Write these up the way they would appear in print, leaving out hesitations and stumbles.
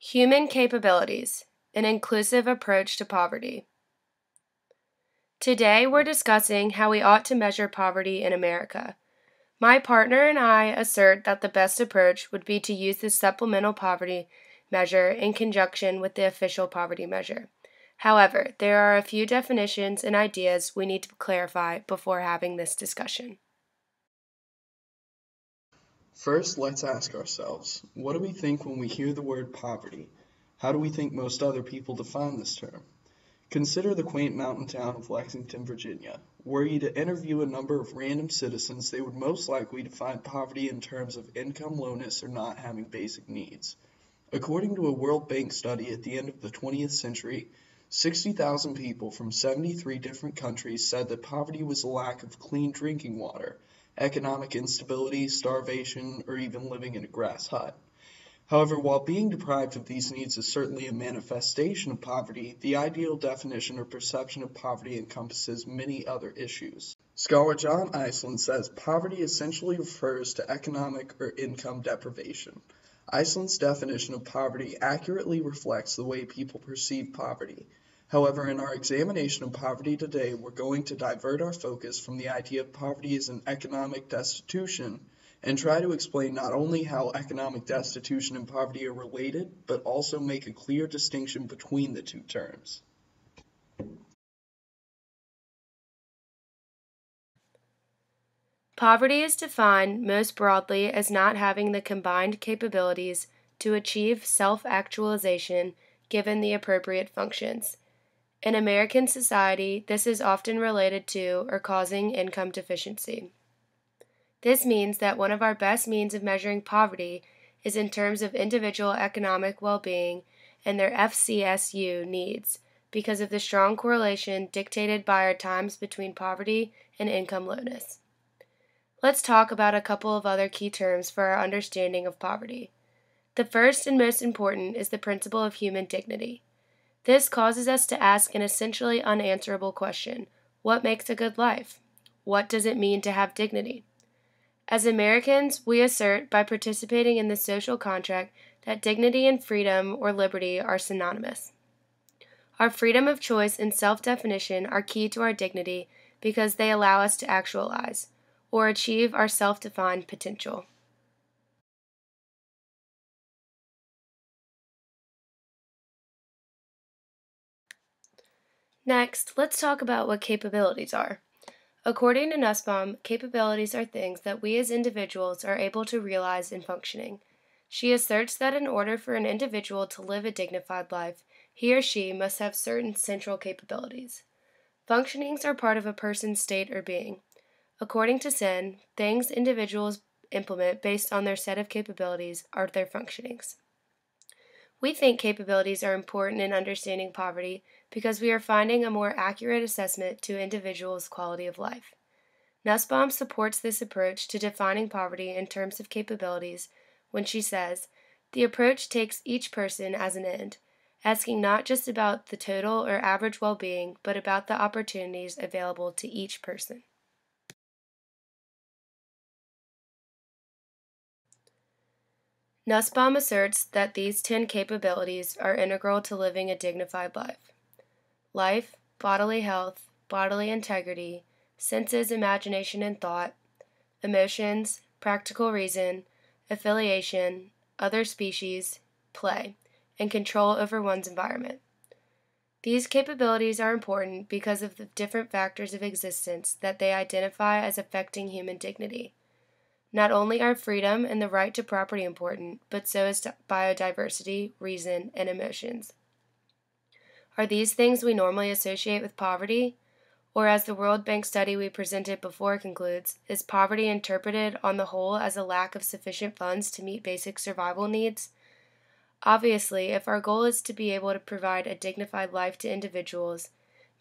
Human capabilities, an inclusive approach to poverty. Today we're discussing how we ought to measure poverty in America. My partner and I assert that the best approach would be to use the supplemental poverty measure in conjunction with the official poverty measure. However, there are a few definitions and ideas we need to clarify before having this discussion. First, let's ask ourselves, what do we think when we hear the word poverty? How do we think most other people define this term? Consider the quaint mountain town of Lexington, Virginia. Were you to interview a number of random citizens, they would most likely define poverty in terms of income lowness or not having basic needs. According to a World Bank study at the end of the 20th century, 60,000 people from 73 different countries said that poverty was a lack of clean drinking water, economic instability, starvation, or even living in a grass hut. However, while being deprived of these needs is certainly a manifestation of poverty, the ideal definition or perception of poverty encompasses many other issues. Scholar John Iceland says poverty essentially refers to economic or income deprivation. Iceland's definition of poverty accurately reflects the way people perceive poverty. However, in our examination of poverty today, we're going to divert our focus from the idea of poverty as an economic destitution and try to explain not only how economic destitution and poverty are related, but also make a clear distinction between the two terms. Poverty is defined most broadly as not having the combined capabilities to achieve self-actualization given the appropriate functions. In American society, this is often related to or causing income deficiency. This means that one of our best means of measuring poverty is in terms of individual economic well-being and their FCSU needs, because of the strong correlation dictated by our times between poverty and income lowness. Let's talk about a couple of other key terms for our understanding of poverty. The first and most important is the principle of human dignity. This causes us to ask an essentially unanswerable question: what makes a good life? What does it mean to have dignity? As Americans, we assert by participating in the social contract that dignity and freedom or liberty are synonymous. Our freedom of choice and self-definition are key to our dignity because they allow us to actualize or achieve our self-defined potential. Next, let's talk about what capabilities are. According to Nussbaum, capabilities are things that we as individuals are able to realize in functioning. She asserts that in order for an individual to live a dignified life, he or she must have certain central capabilities. Functionings are part of a person's state or being. According to Sen, things individuals implement based on their set of capabilities are their functionings. We think capabilities are important in understanding poverty because we are finding a more accurate assessment to individuals' quality of life. Nussbaum supports this approach to defining poverty in terms of capabilities when she says, the approach takes each person as an end, asking not just about the total or average well-being, but about the opportunities available to each person. Nussbaum asserts that these 10 capabilities are integral to living a dignified life. Life, bodily health, bodily integrity, senses, imagination, and thought, emotions, practical reason, affiliation, other species, play, and control over one's environment. These capabilities are important because of the different factors of existence that they identify as affecting human dignity. Not only are freedom and the right to property important, but so is biodiversity, reason, and emotions. Are these things we normally associate with poverty? Or as the World Bank study we presented before concludes, is poverty interpreted on the whole as a lack of sufficient funds to meet basic survival needs? Obviously, if our goal is to be able to provide a dignified life to individuals,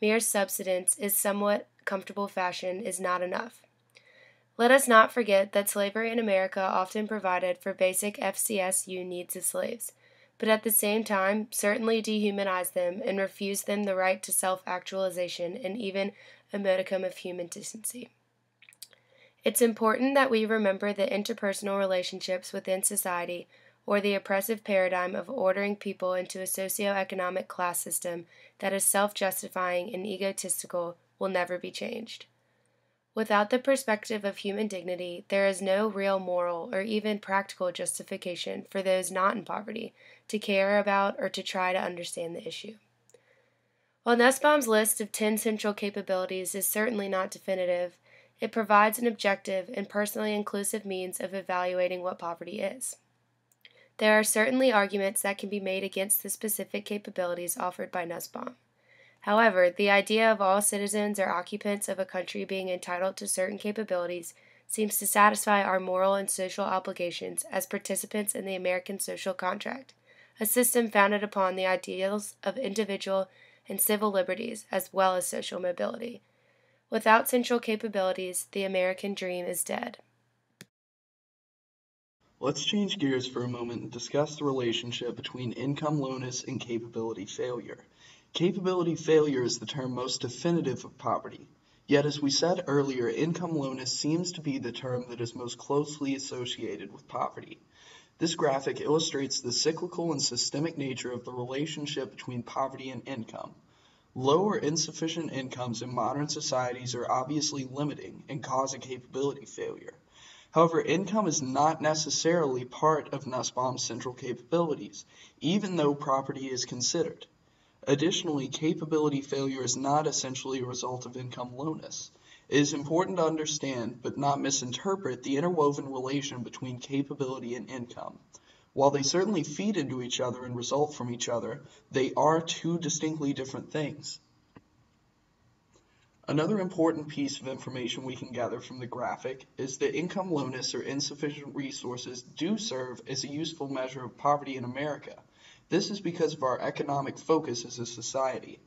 mere subsistence in somewhat comfortable fashion is not enough. Let us not forget that slavery in America often provided for basic FCSU needs of slaves, but at the same time certainly dehumanized them and refused them the right to self-actualization and even a modicum of human decency. It's important that we remember that interpersonal relationships within society or the oppressive paradigm of ordering people into a socioeconomic class system that is self-justifying and egotistical will never be changed. Without the perspective of human dignity, there is no real moral or even practical justification for those not in poverty to care about or to try to understand the issue. While Nussbaum's list of 10 central capabilities is certainly not definitive, it provides an objective and personally inclusive means of evaluating what poverty is. There are certainly arguments that can be made against the specific capabilities offered by Nussbaum. However, the idea of all citizens or occupants of a country being entitled to certain capabilities seems to satisfy our moral and social obligations as participants in the American social contract, a system founded upon the ideals of individual and civil liberties as well as social mobility. Without central capabilities, the American dream is dead. Let's change gears for a moment and discuss the relationship between income lowness and capability failure. Capability failure is the term most definitive of poverty. Yet, as we said earlier, income lowness seems to be the term that is most closely associated with poverty. This graphic illustrates the cyclical and systemic nature of the relationship between poverty and income. Low or insufficient incomes in modern societies are obviously limiting and causing capability failure. However, income is not necessarily part of Nussbaum's central capabilities, even though property is considered. Additionally, capability failure is not essentially a result of income lowness. It is important to understand, but not misinterpret, the interwoven relation between capability and income. While they certainly feed into each other and result from each other, they are two distinctly different things. Another important piece of information we can gather from the graphic is that income lowness or insufficient resources do serve as a useful measure of poverty in America. This is because of our economic focus as a society.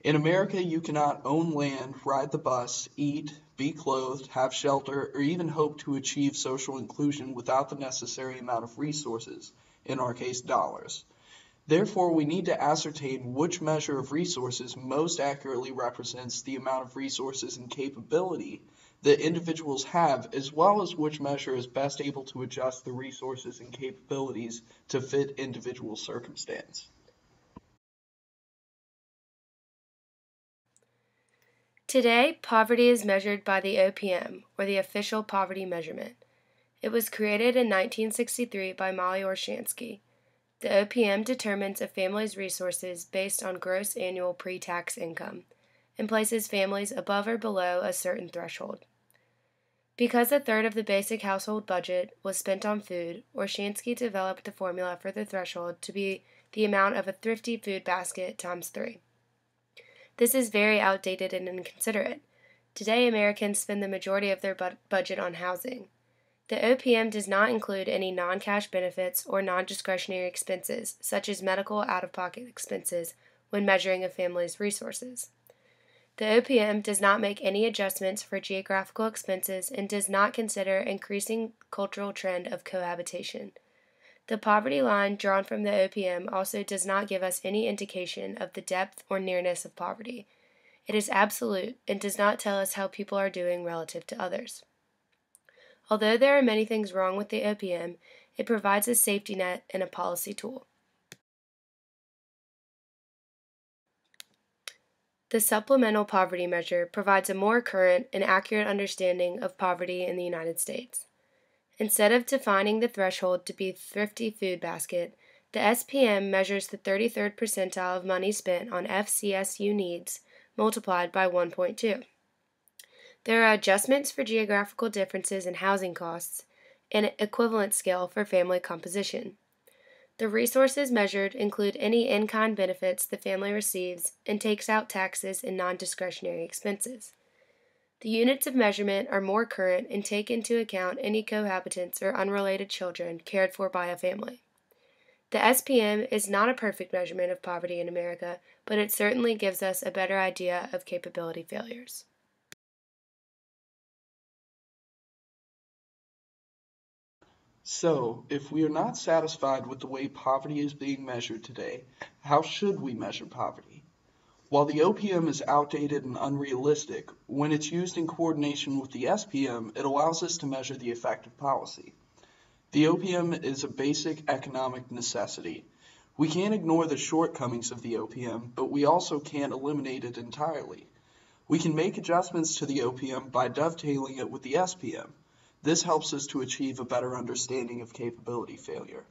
In America, you cannot own land, ride the bus, eat, be clothed, have shelter, or even hope to achieve social inclusion without the necessary amount of resources, in our case, dollars. Therefore, we need to ascertain which measure of resources most accurately represents the amount of resources and capability that individuals have, as well as which measure is best able to adjust the resources and capabilities to fit individual circumstance. Today, poverty is measured by the OPM, or the Official Poverty Measurement. It was created in 1963 by Molly Orshansky. The OPM determines a family's resources based on gross annual pre-tax income and places families above or below a certain threshold. Because a third of the basic household budget was spent on food, Orshansky developed the formula for the threshold to be the amount of a thrifty food basket times 3. This is very outdated and inconsiderate. Today, Americans spend the majority of their budget on housing. The OPM does not include any non-cash benefits or non-discretionary expenses, such as medical out-of-pocket expenses, when measuring a family's resources. The OPM does not make any adjustments for geographical expenses and does not consider increasing cultural trend of cohabitation. The poverty line drawn from the OPM also does not give us any indication of the depth or nearness of poverty. It is absolute and does not tell us how people are doing relative to others. Although there are many things wrong with the OPM, it provides a safety net and a policy tool. The Supplemental Poverty Measure provides a more current and accurate understanding of poverty in the United States. Instead of defining the threshold to be thrifty food basket, the SPM measures the 33rd percentile of money spent on FCSU needs multiplied by 1.2. There are adjustments for geographical differences in housing costs and an equivalent scale for family composition. The resources measured include any in-kind benefits the family receives and takes out taxes and non-discretionary expenses. The units of measurement are more current and take into account any cohabitants or unrelated children cared for by a family. The SPM is not a perfect measurement of poverty in America, but it certainly gives us a better idea of capability failures. So, if we are not satisfied with the way poverty is being measured today, how should we measure poverty? While the OPM is outdated and unrealistic, when it's used in coordination with the SPM, it allows us to measure the effect of policy. The OPM is a basic economic necessity. We can't ignore the shortcomings of the OPM, but we also can't eliminate it entirely. We can make adjustments to the OPM by dovetailing it with the SPM. This helps us to achieve a better understanding of capability failure.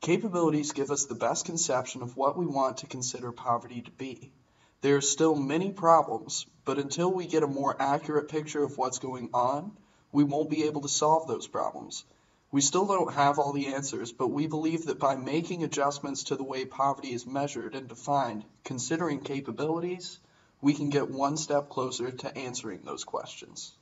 Capabilities give us the best conception of what we want to consider poverty to be. There are still many problems, but until we get a more accurate picture of what's going on, we won't be able to solve those problems. We still don't have all the answers, but we believe that by making adjustments to the way poverty is measured and defined, considering capabilities, we can get one step closer to answering those questions.